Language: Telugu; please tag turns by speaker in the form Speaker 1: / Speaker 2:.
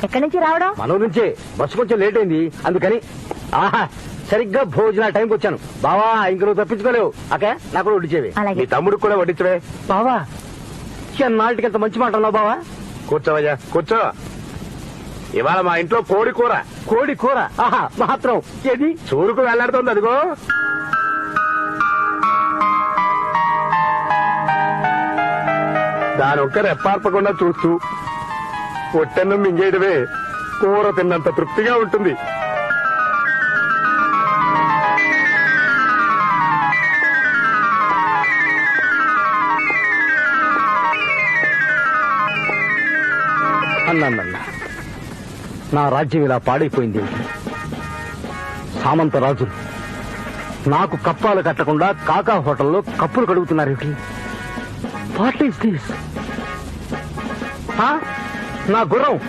Speaker 1: ఎక్కడి నుంచి రావడం?
Speaker 2: మన నుంచే. బస్సు కొంచెం లేట్ అయింది అందుకని. ఆహా, సరిగ్గా భోజన టైంకి వచ్చాను. బావా ఇంక నువ్వు తప్పించుకోలేవు. అకే నాకు కూడా వడ్డించేవి.
Speaker 1: అలాగే.
Speaker 3: మీ తమ్ముడికి కూడా వడ్డించవే.
Speaker 2: బావా నాటికి ఎంత మంచి మాట అన్నావు బావా.
Speaker 3: కూర్చోవయ్యా కూర్చో. ఇవాళ మా ఇంట్లో కోడి కూర.
Speaker 2: కోడి కూర? ఆహా, మాత్రం ఏది
Speaker 3: చూరుకు వెళ్లాడుతోంది అదిగో. దాని ఒక్క రెప్పార్పకుండా చూస్తూ పొట్టెన్నం మింగేయడమే కూర తిన్నంత తృప్తిగా ఉంటుంది.
Speaker 2: అన్నా, నా రాజ్యం ఇలా పాడైపోయింది. సామంత రాజులు నాకు కప్పాలు కట్టకుండా కాకా హోటల్లో కప్పులు కడుగుతున్నారు. What is this? నా గుర్రం